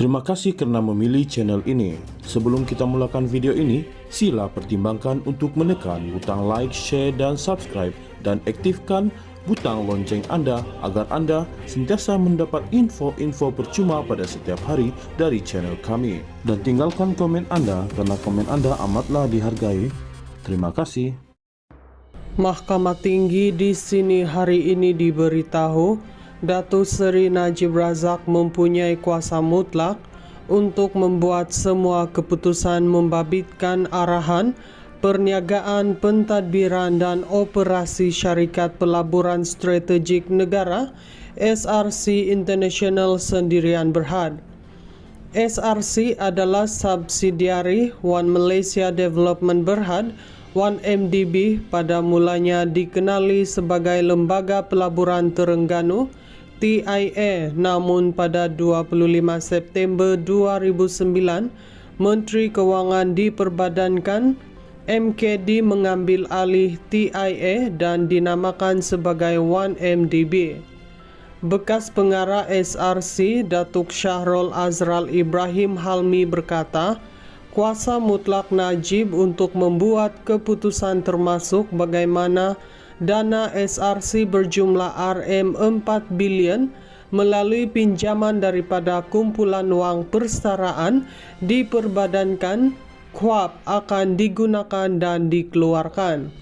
Terima kasih karena memilih channel ini. Sebelum kita mulakan video ini, sila pertimbangkan untuk menekan butang like, share, dan subscribe, dan aktifkan butang lonceng Anda agar Anda sentiasa mendapat info-info percuma pada setiap hari dari channel kami. Dan tinggalkan komen Anda karena komen Anda amatlah dihargai. Terima kasih. Mahkamah Tinggi di sini hari ini diberitahu Datuk Seri Najib Razak mempunyai kuasa mutlak untuk membuat semua keputusan membabitkan arahan, perniagaan, pentadbiran dan operasi Syarikat Pelaburan Strategik Negara SRC International Sendirian Berhad. SRC adalah subsidiari One Malaysia Development Berhad, One MDB, pada mulanya dikenali sebagai Lembaga Pelaburan Terengganu TIA, namun pada 25 September 2009 Menteri Kewangan diperbadankan, MKD mengambil alih TIA dan dinamakan sebagai One MDB. Bekas pengarah SRC Datuk Syahrul Azral Ibrahim Halmi berkata, kuasa mutlak Najib untuk membuat keputusan termasuk bagaimana dana SRC berjumlah RM4 bilion melalui pinjaman daripada kumpulan wang persaraan diperbadankan, KUAP akan digunakan dan dikeluarkan.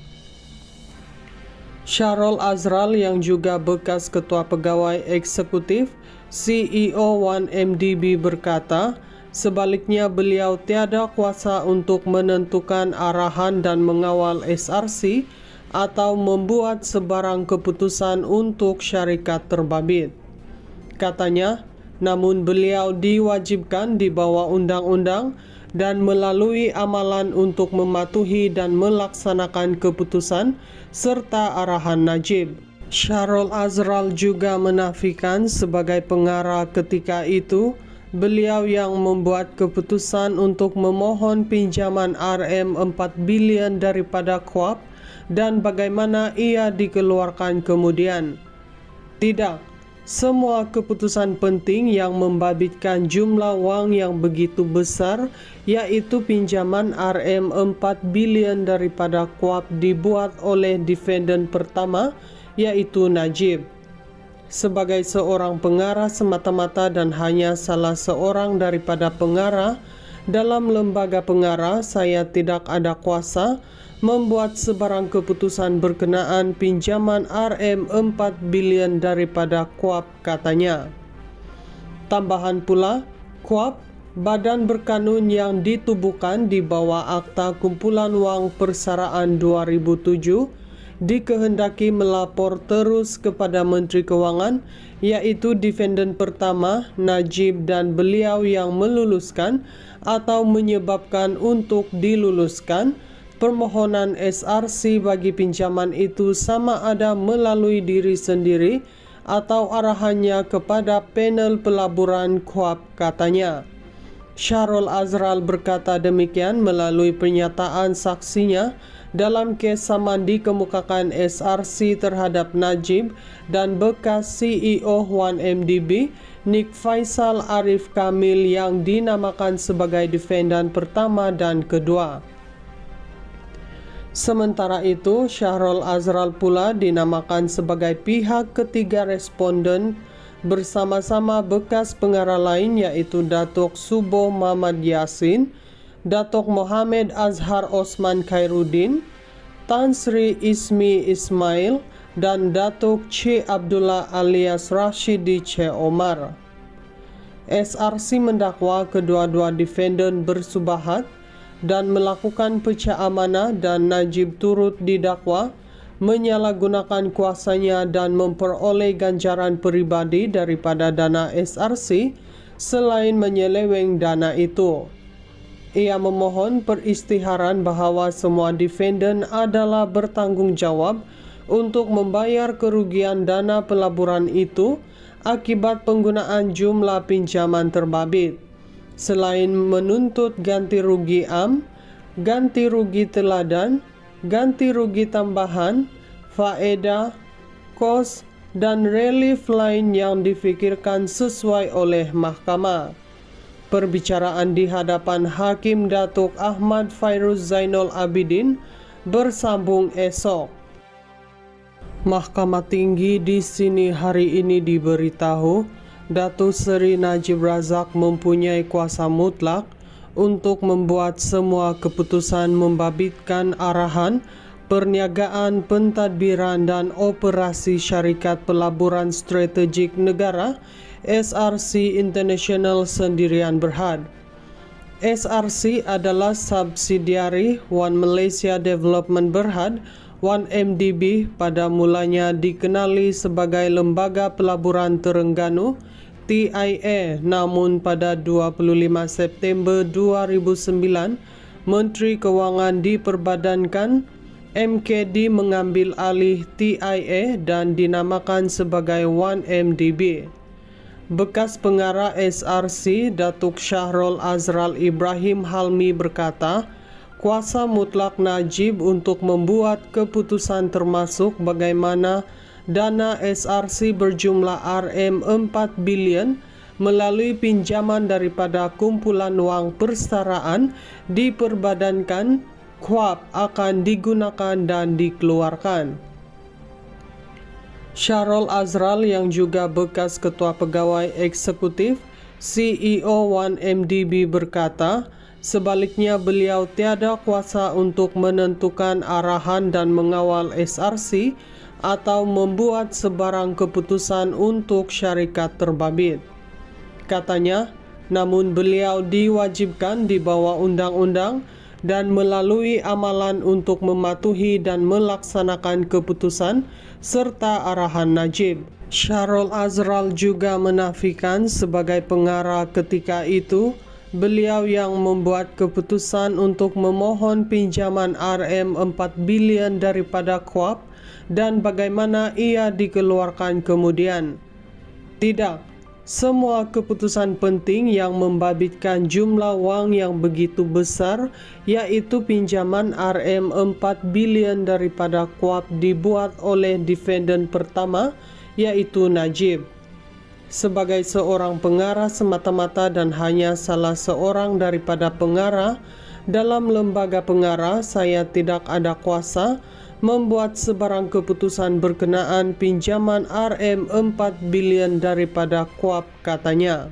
Syahrul Azral yang juga bekas Ketua Pegawai Eksekutif CEO One MDB berkata, sebaliknya beliau tiada kuasa untuk menentukan arahan dan mengawal SRC atau membuat sebarang keputusan untuk syarikat terbabit. Katanya, namun beliau diwajibkan di bawah undang-undang dan melalui amalan untuk mematuhi dan melaksanakan keputusan serta arahan Najib. Syahrul Azral juga menafikan sebagai pengarah ketika itu, beliau yang membuat keputusan untuk memohon pinjaman RM4 bilion daripada KUAP dan bagaimana ia dikeluarkan kemudian. Tidak, semua keputusan penting yang membabitkan jumlah wang yang begitu besar, yaitu pinjaman RM4 bilion daripada KUAP, dibuat oleh defendant pertama, yaitu Najib. Sebagai seorang pengarah semata-mata dan hanya salah seorang daripada pengarah dalam lembaga pengarah, saya tidak ada kuasa membuat sebarang keputusan berkenaan pinjaman RM4 bilion daripada KUAP, katanya. Tambahan pula, KUAP, badan berkanun yang ditubuhkan di bawah Akta Kumpulan Wang Persaraan 2007, dikehendaki melapor terus kepada Menteri Kewangan, yaitu defendant pertama, Najib, dan beliau yang meluluskan atau menyebabkan untuk diluluskan permohonan SRC bagi pinjaman itu, sama ada melalui diri sendiri atau arahannya kepada panel pelaburan KUAP, katanya. Syahrul Azral berkata demikian melalui pernyataan saksinya dalam kes saman dikemukakan SRC terhadap Najib dan bekas CEO One MDB Nik Faisal Arif Kamil yang dinamakan sebagai defendant pertama dan kedua. Sementara itu, Syahrul Azral pula dinamakan sebagai pihak ketiga responden bersama-sama bekas pengarah lain, yaitu Datuk Suboh Muhammad Yassin, Datuk Mohamed Azhar Osman Khairuddin, Tan Sri Ismi Ismail, dan Datuk C. Abdullah alias Rashidi C. Omar. SRC mendakwa kedua-dua defendant bersubahat dan melakukan pecah amanah, dan Najib turut didakwa menyalahgunakan kuasanya dan memperoleh ganjaran peribadi daripada dana SRC selain menyeleweng dana itu. Ia memohon peristiharan bahawa semua defendant adalah bertanggungjawab untuk membayar kerugian dana pelaburan itu akibat penggunaan jumlah pinjaman terbabit. selain menuntut ganti rugi am, ganti rugi teladan, ganti rugi tambahan, faedah, kos, dan relief lain yang difikirkan sesuai oleh mahkamah. Perbicaraan di hadapan Hakim Datuk Ahmad Fairuz Zainul Abidin bersambung esok. Mahkamah Tinggi di sini hari ini diberitahu Datuk Seri Najib Razak mempunyai kuasa mutlak untuk membuat semua keputusan membabitkan arahan, perniagaan, pentadbiran dan operasi Syarikat Pelaburan Strategik Negara SRC International Sendirian Berhad. SRC adalah subsidiari One Malaysia Development Berhad, One MDB, pada mulanya dikenali sebagai Lembaga Pelaburan Terengganu TIA, namun pada 25 September 2009 Menteri Kewangan diperbadankan, MKD mengambil alih TIA dan dinamakan sebagai One MDB. Bekas pengarah SRC Datuk Syahrul Azral Ibrahim Halmi berkata, kuasa mutlak Najib untuk membuat keputusan termasuk bagaimana dana SRC berjumlah RM4 bilion melalui pinjaman daripada kumpulan wang persaraan diperbadankan, KUAP akan digunakan dan dikeluarkan. Syahrul Azral yang juga bekas Ketua Pegawai Eksekutif CEO One MDB berkata, sebaliknya beliau tiada kuasa untuk menentukan arahan dan mengawal SRC atau membuat sebarang keputusan untuk syarikat terbabit. Katanya, namun beliau diwajibkan di bawah undang-undang dan melalui amalan untuk mematuhi dan melaksanakan keputusan serta arahan Najib. Syahrul Azral juga menafikan sebagai pengarah ketika itu, beliau yang membuat keputusan untuk memohon pinjaman RM4 bilion daripada KUAP dan bagaimana ia dikeluarkan kemudian. Tidak. Semua keputusan penting yang membabitkan jumlah wang yang begitu besar, yaitu pinjaman RM4 bilion daripada KUAP dibuat oleh defendant pertama, yaitu Najib. Sebagai seorang pengarah semata-mata dan hanya salah seorang daripada pengarah dalam lembaga pengarah, saya tidak ada kuasa membuat sebarang keputusan berkenaan pinjaman RM4 bilion daripada KUAP, katanya.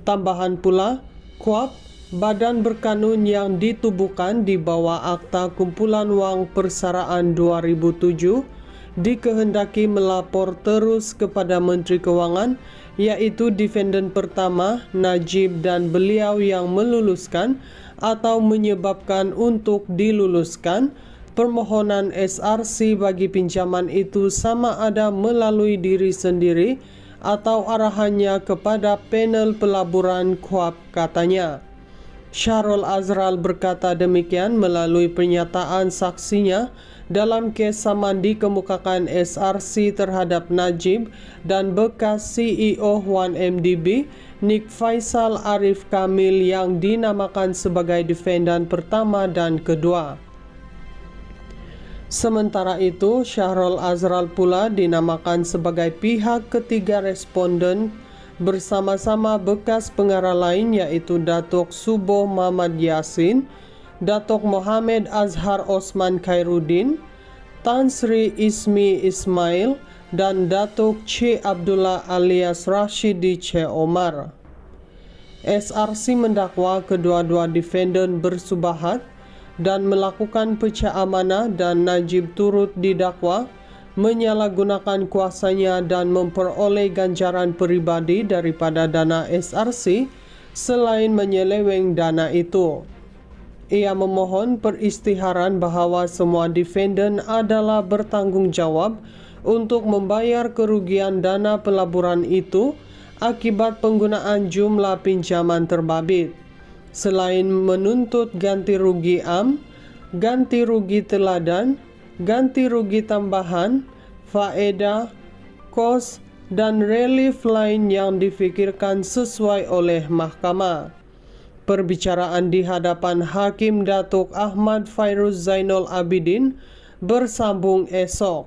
Tambahan pula, KUAP, badan berkanun yang ditubuhkan di bawah Akta Kumpulan Wang Persaraan 2007, dikehendaki melapor terus kepada Menteri Kewangan, yaitu defendant pertama, Najib, dan beliau yang meluluskan atau menyebabkan untuk diluluskan permohonan SRC bagi pinjaman itu, sama ada melalui diri sendiri atau arahannya kepada panel pelaburan KUAP, katanya. Syahrul Azral berkata demikian melalui pernyataan saksinya dalam kes saman dikemukakan SRC terhadap Najib dan bekas CEO One MDB Nik Faisal Arif Kamil yang dinamakan sebagai defendant pertama dan kedua. Sementara itu, Syahrul Azral pula dinamakan sebagai pihak ketiga responden bersama-sama bekas pengarah lain, yaitu Datuk Suboh Muhammad Yassin, Datuk Mohamed Azhar Osman Khairuddin, Tan Sri Ismi Ismail, dan Datuk C. Abdullah alias Rashidi C. Omar. SRC mendakwa kedua-dua defendant bersubahat dan melakukan pecah amanah, dan Najib turut didakwa menyalahgunakan kuasanya dan memperoleh ganjaran peribadi daripada dana SRC selain menyeleweng dana itu. Ia memohon peristiharan bahawa semua defendant adalah bertanggungjawab untuk membayar kerugian dana pelaburan itu akibat penggunaan jumlah pinjaman terbabit. Selain menuntut ganti rugi am, ganti rugi teladan, ganti rugi tambahan, faedah, kos, dan relief lain yang difikirkan sesuai oleh mahkamah. Perbicaraan di hadapan Hakim Datuk Ahmad Fairuz Zainul Abidin bersambung esok.